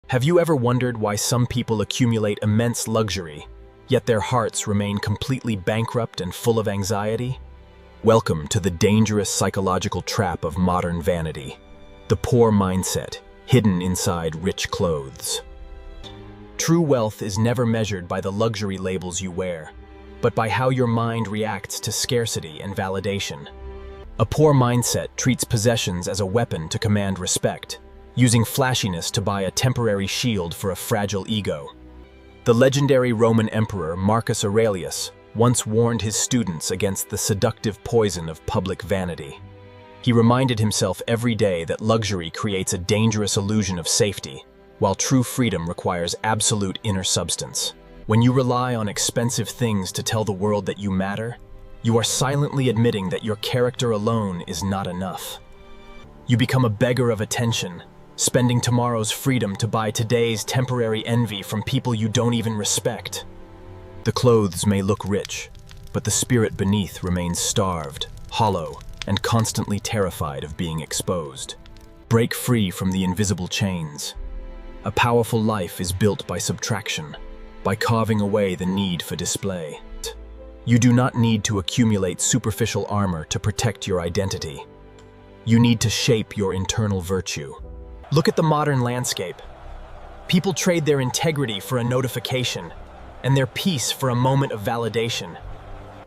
Have you ever wondered why some people accumulate immense luxury, yet their hearts remain completely bankrupt and full of anxiety? Welcome to the dangerous psychological trap of modern vanity, the poor mindset hidden inside rich clothes. True wealth is never measured by the luxury labels you wear, but by how your mind reacts to scarcity and validation. A poor mindset treats possessions as a weapon to command respect, using flashiness to buy a temporary shield for a fragile ego. The legendary Roman emperor Marcus Aurelius once warned his students against the seductive poison of public vanity. He reminded himself every day that luxury creates a dangerous illusion of safety, while true freedom requires absolute inner substance. When you rely on expensive things to tell the world that you matter, you are silently admitting that your character alone is not enough. You become a beggar of attention, spending tomorrow's freedom to buy today's temporary envy from people you don't even respect. The clothes may look rich, but the spirit beneath remains starved, hollow, and constantly terrified of being exposed. Break free from the invisible chains. A powerful life is built by subtraction, by carving away the need for display. You do not need to accumulate superficial armor to protect your identity. You need to shape your internal virtue. Look at the modern landscape. People trade their integrity for a notification, and their peace for a moment of validation.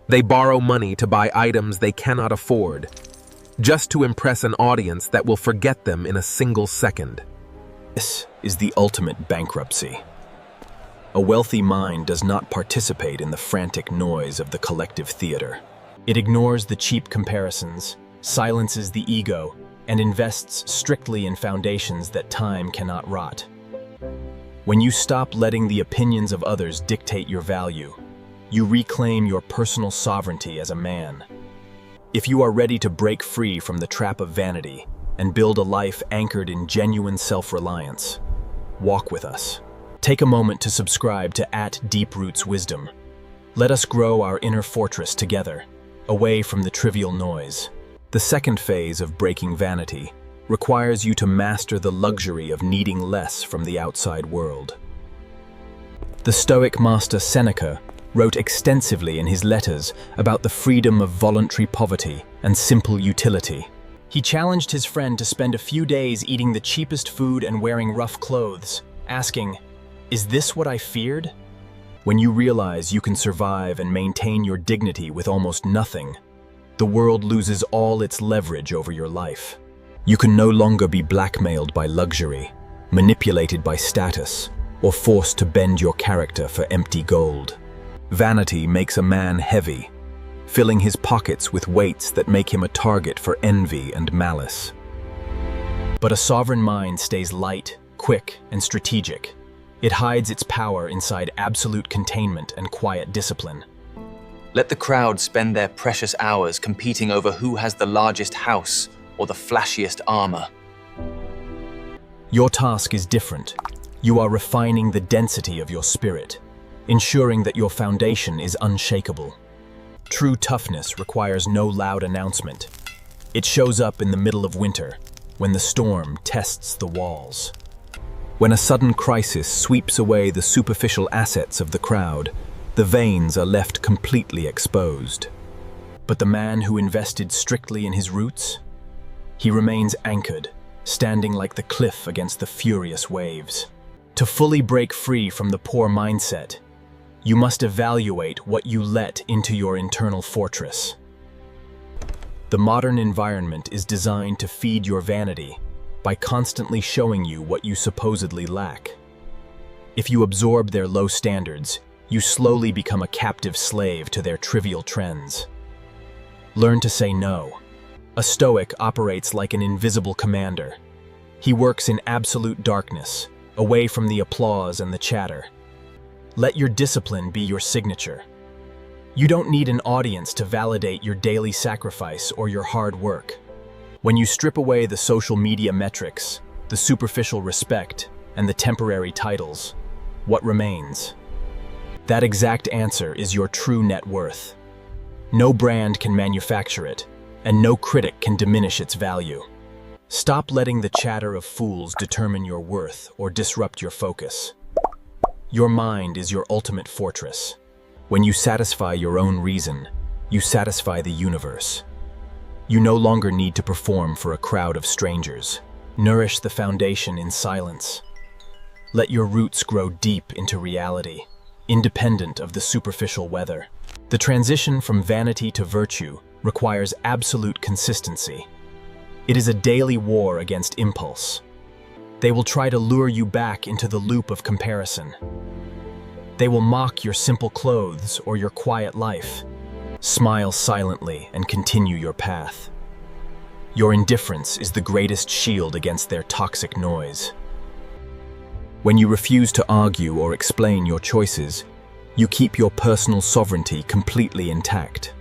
They borrow money to buy items they cannot afford, just to impress an audience that will forget them in a single second. This is the ultimate bankruptcy. A wealthy mind does not participate in the frantic noise of the collective theater. It ignores the cheap comparisons, silences the ego, and invests strictly in foundations that time cannot rot. When you stop letting the opinions of others dictate your value, you reclaim your personal sovereignty as a man. If you are ready to break free from the trap of vanity and build a life anchored in genuine self-reliance, walk with us. Take a moment to subscribe to @DeepRootsWisdom. Let us grow our inner fortress together, away from the trivial noise. The second phase of breaking vanity requires you to master the luxury of needing less from the outside world. The Stoic master Seneca wrote extensively in his letters about the freedom of voluntary poverty and simple utility. He challenged his friend to spend a few days eating the cheapest food and wearing rough clothes, asking, "Is this what I feared?" When you realize you can survive and maintain your dignity with almost nothing, the world loses all its leverage over your life. You can no longer be blackmailed by luxury, manipulated by status, or forced to bend your character for empty gold. Vanity makes a man heavy, filling his pockets with weights that make him a target for envy and malice. But a sovereign mind stays light, quick, and strategic. It hides its power inside absolute containment and quiet discipline. Let the crowd spend their precious hours competing over who has the largest house or the flashiest armor. Your task is different. You are refining the density of your spirit, ensuring that your foundation is unshakable. True toughness requires no loud announcement. It shows up in the middle of winter, when the storm tests the walls. When a sudden crisis sweeps away the superficial assets of the crowd, the veins are left completely exposed. But the man who invested strictly in his roots? He remains anchored, standing like the cliff against the furious waves. To fully break free from the poor mindset, you must evaluate what you let into your internal fortress. The modern environment is designed to feed your vanity by constantly showing you what you supposedly lack. If you absorb their low standards, you slowly become a captive slave to their trivial trends. Learn to say no. A Stoic operates like an invisible commander. He works in absolute darkness, away from the applause and the chatter. Let your discipline be your signature. You don't need an audience to validate your daily sacrifice or your hard work. When you strip away the social media metrics, the superficial respect, and the temporary titles, what remains? That exact answer is your true net worth. No brand can manufacture it, and no critic can diminish its value. Stop letting the chatter of fools determine your worth or disrupt your focus. Your mind is your ultimate fortress. When you satisfy your own reason, you satisfy the universe. You no longer need to perform for a crowd of strangers. Nourish the foundation in silence. Let your roots grow deep into reality, independent of the superficial weather. The transition from vanity to virtue requires absolute consistency. It is a daily war against impulse. They will try to lure you back into the loop of comparison. They will mock your simple clothes or your quiet life. Smile silently and continue your path. Your indifference is the greatest shield against their toxic noise. When you refuse to argue or explain your choices, you keep your personal sovereignty completely intact.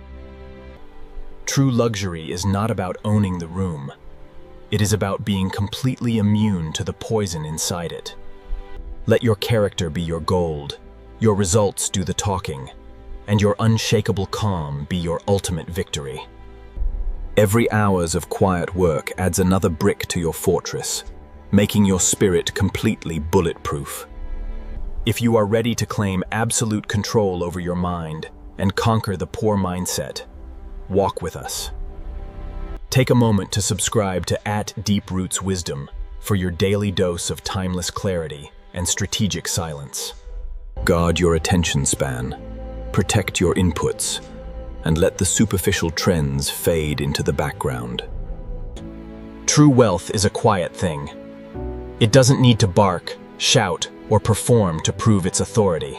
True luxury is not about owning the room. It is about being completely immune to the poison inside it. Let your character be your gold, your results do the talking, and your unshakable calm be your ultimate victory. Every hours of quiet work adds another brick to your fortress, making your spirit completely bulletproof. If you are ready to claim absolute control over your mind and conquer the poor mindset, walk with us. Take a moment to subscribe to @DeepRootsWisdom for your daily dose of timeless clarity and strategic silence. Guard your attention span, protect your inputs, and let the superficial trends fade into the background. True wealth is a quiet thing. It doesn't need to bark, shout, or perform to prove its authority.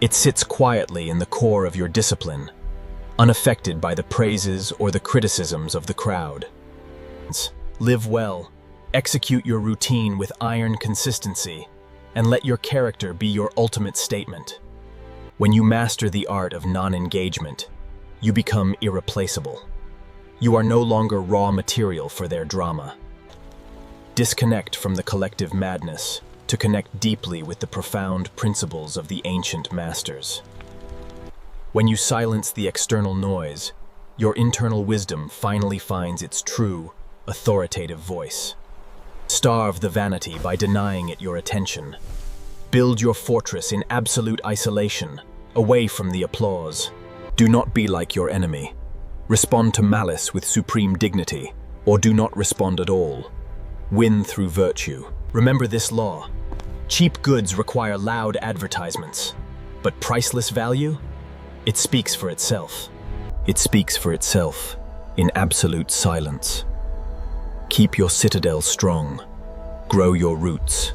It sits quietly in the core of your discipline, unaffected by the praises or the criticisms of the crowd. Live well, execute your routine with iron consistency, and let your character be your ultimate statement. When you master the art of non-engagement, you become irreplaceable. You are no longer raw material for their drama. Disconnect from the collective madness to connect deeply with the profound principles of the ancient masters. When you silence the external noise, your internal wisdom finally finds its true, authoritative voice. Starve the vanity by denying it your attention. Build your fortress in absolute isolation, away from the applause. Do not be like your enemy. Respond to malice with supreme dignity, or do not respond at all. Win through virtue. Remember this law. Cheap goods require loud advertisements, but priceless value? It speaks for itself. It speaks for itself in absolute silence. Keep your citadel strong. Grow your roots.